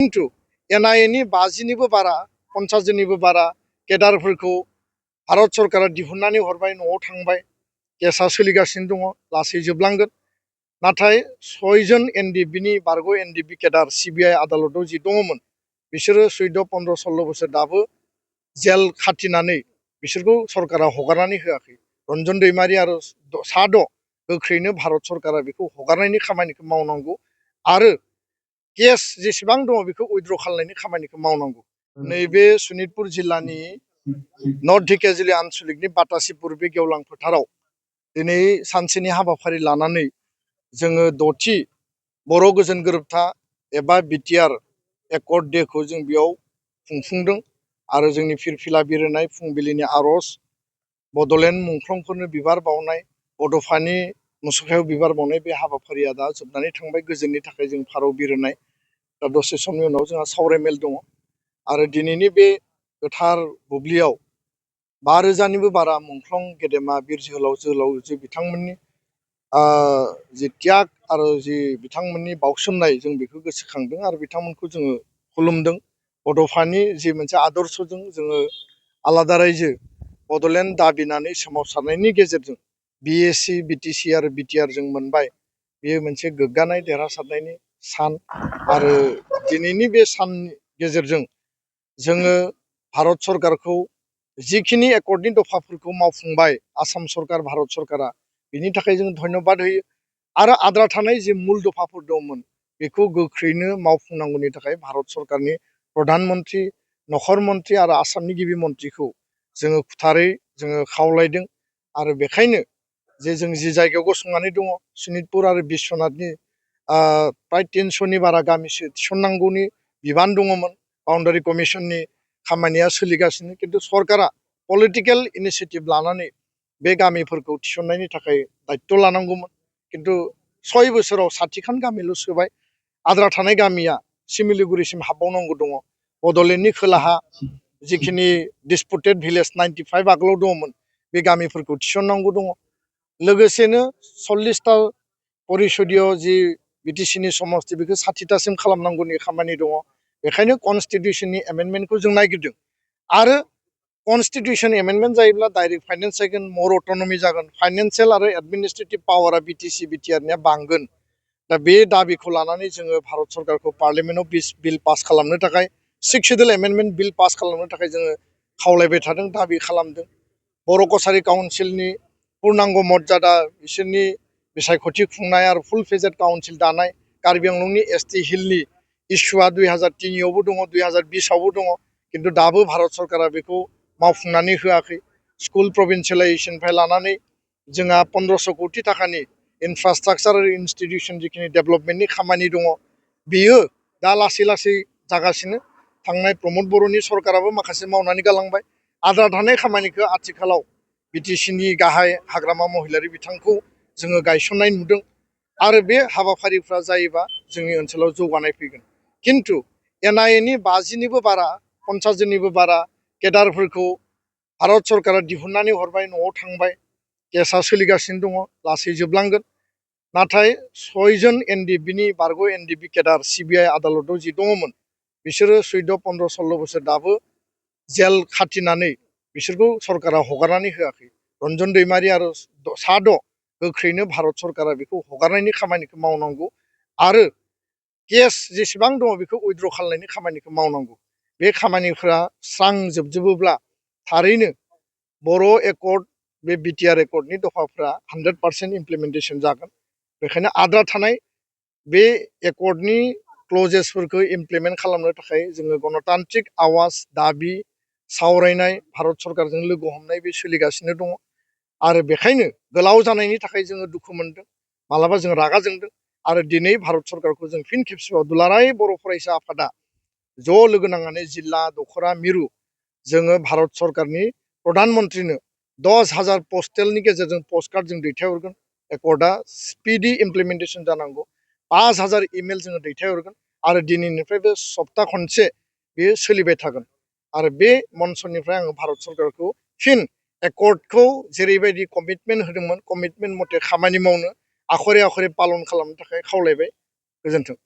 खिन्थु एनआइएनि 50निबो बारा 50 जननिबो बारा केडारफोरखौ भारत सरकारा दिहुननानै हरबाय, न'आव थांबाय, केसा सोलिगासिनो दङ, लासै जोबलांगोन। नाथाय 6 जन एनडिएफबिनि बारग' एनडिएफबि केडार सिबिआइ आदालताव जि दङमोन बिसोरो 14, 15, 16 बोसोर दाबो जेल खाथिनानै बिसोरखौ सरकारा हगारनानै होआखै। रन्जन दैमारि आरो सा 6 गोख्रैनो भारत सरकारा बेखौ हगारनायनि खामानिखौ मावनांगौ आरो केस जेसेबां दङ बेखौ उइथड्र खालामनायनि खामानिखौ मावनांगौ। नैबे सनितपुर जिल्लानि नर्थ ढेकियाजुलि आनसलिकनि बातासिपुर बे गेवलां फोथाराव दिनै सानसेनि हाबाफारि लानानै जोङो 6थि बर' गोजोन गोरोबथा एबा बिटिआर एकर्ड डेखौ जों बेयाव खुंफुंदों आरो जोंनि फिरफिला बिरहोनाय फुंबिलिनि आर'ज, बड'लेण्ड मुंख्लंफोरनो बिबार बावनाय, बड'फानि मुसुखायाव बिबार बावनाय बे हाबाफारिया दा जोबनानै थांबाय। गोजोननि थाखाय जों फारौ बिरहोनाय, दा दसे समनि उनाव जोंहा सावरायमेल दङ आरो दिनैनि बे गोथार बुब्लियाव 5,000निबो बारा मुंख्लं गेदेमा बिर जोहोलावजो बिथांमोननि जि त्याग आरो जि बिथांमोननि बावसोमनाय जों बेखौ गोसोखांदों आरो बिथांमोनखौ जोङो खुलुमदों। बड'फानि जि मोनसे आदर्शजों जोङो आलादा रायजो बड'लेण्ड दाबिनानै सोमावसारनायनि गेजेरजों बिएसि, बिटिसि आरो बिटिआर जों मोनबाय। बेयो मोनसे गोग्गानाय देरहासारनायनि सान आरो दिनैनि बे साननि गेजेरजों जोङो भारत सरकारखौ जिखिनि एकर्डनि दफाफोरखौ मावफुंबाय आसाम सरकार, भारत सरकारा, बिनि थाखाय जों धन्यबाद होयो आरो आद्रा थानाय जि मुल दफाफोर दंमोन बेखौ गोख्रैनो मावफुंनांगौनि थाखाय भारत सरकारनि प्रधान मन्त्रि, नखर मन्त्रि आरो आसामनि गिबि मन्त्रिखौ जोङो खुथारै जोङो खावलायदों आरो बेखायनो जे जों जि जायगायाव गसंनानै दङ सनितपुर आरो बिश्वनाथनि प्राय 300नि बारा गामिसो थिसननांगौनि बिबान दङमोन। बाउन्डारि कमिसननि खामानिया सोलिगासिनो, खिन्थु सरकारा पलिटिकेल इनिसियेटिभ लानानै बे गामिफोरखौ थिसननायनि थाखाय दायित्व लानांगौमोन। खिन्थु 6 बोसोराव 60 खान गामिल' सोबाय। आद्रा थानाय गामिया सिमिलिगुरिसिम हाबबावनांगौ दङ। बड'लेण्डनि खोलाहा जिखिनि डिसपुटेड भिलेज 95 आगोलाव दङमोन बे गामिफोरखौ थिसननांगौ दङ। लोगोसेनो 40टा परिषदीय जि बिटिसिनि समस्ति बेखौ 60टासिम खालामनांगौनि खामानि दङ। बेखायनो कनस्टिटिउसननि एमेन्डमेन्टखौ जों नागिरदों आरो कनस्टिटिउसन एमेन्डमेन्ट जायोब्ला डाइरेक्ट फाइनेन्स जागोन, मर अट'नमि जागोन, फाइनेन्सियेल आरो एडमिनिस्ट्रेटिभ पावारा बिटिसि बिटिआरनिया बांगोन। दा बे दाबिखौ लानानै जोङो भारत सरकारखौ पार्लियामेन्टआव बिल पास खालामनो थाखाय 6 सिडुल एमेन्डमेन्ट बिल पास खालामनो थाखाय जोङो खावलायबाय थादों, दाबि खालामदों। बर' कसारि काउन्सिलनि पुर्नांग मर्यादा बिसोरनि बिसायख'थि खुंनाय आरो फुल फेजेड काउन्सिल दानाय, कार्बि आंलंनि एसटि हिलनि इस्युआ 2003आवबो दङ, 2020आवबो दङ, खिन्थु दाबो भारत सरकारा बेखौ मावफुंनानै होआखै। स्कुल प्रभिन्सियेलाइजेसननिफ्राय लानानै जोंहा 1500 कौटि थाखानि इनफ्रास्ट्राक्चार आरो इनस्टिटिउसन जिखिनि डेभेलपमेन्टनि खामानि दङ बेयो दा लासै लासै जागासिनो। थांनाय प्रमद बर'नि सरकाराबो माखासे मावनानै गालांबाय। आद्रा थानाय खामानिखौ आथिखालाव बिटिसिनि गाहाय हाग्रामा महिलारि बिथांखौ जोङो गायसननाय नुदों आरो बे हाबाफारिफ्रा जायोबा जोंनि ओनसोलाव जौगानाय फैगोन। खिन्थु एनआइएनि 50निबो बारा 50 जननिबो बारा केडारफोरखौ भारत सरकारा दिहुननानै हरबाय, न'आव थांबाय, केसा सोलिगासिनो दङ, लासै जोबलांगोन। नाथाय 6 जन एनडिएफबिनि बारग' एनडिएफबि केडार सिबिआइ आदालताव जि दङमोन बिसोरो 14, 15, 16 बोसोर दाबो जेल खाथिनानै बिसोरखौ सरकारा हगारनानै होआखै। रन्जन दैमारि आरो सा 6 गोख्रैनो भारत सरकारा बेखौ हगारनायनि खामानिखौ मावनांगौ आरो केस जेसेबां दङ बेखौ उइथड्र खालामनायनि खामानिखौ मावनांगौ। बे खामानिफ्रा स्रां जोबजोबोब्ला थारैनो बर' एकर्ड बे बिटिआर एकर्डनि दफाफ्रा 100% इमप्लिमेन्टेसन जागोन। बेखायनो आद्रा थानाय बे एकर्डनि क्लजेसफोरखौ इमप्लिमेन्ट खालामनो थाखाय जोङो गणतान्त्रिक आवाज, दाबि, सावरायनाय, भारत सरकारजों लोगो हमनाय बे सोलिगासिनो दङ आरो बेखायनो गोलाव जानायनि थाखाय जोङो दुखु मोनदों, मालाबा जों रागा जोंदों आरो दिनै भारत सरकारखौ जों फिन खेबसेबाव दुलाराय बर' फरायसा आफादा ज' लोगो नांनानै जिल्ला, दख'रा, मिरु जोङो भारत सरकारनि प्रधान मन्त्रिनो 10,000 पस्टेलनि गेजेरजों पस्टकार्ड जों दैथायहरगोन। एकर्डआ स्पिडि इमप्लिमेन्टेसन जानांगौ। 5,000 इमेल जोङो दैथायहरगोन आरो दिनैनिफ्राय बे सप्ता खनसे बेयो सोलिबाय थागोन आरो बे मन्चनिफ्राय आङो भारत सरकारखौ फिन एकर्डखौ जेरैबायदि कमिटमेन्ट होदोंमोन कमिटमेन्ट मथे खामानि मावनो आखरे आखरे पालन खालामनो थाखाय खावलायबाय। गोजोन्थों।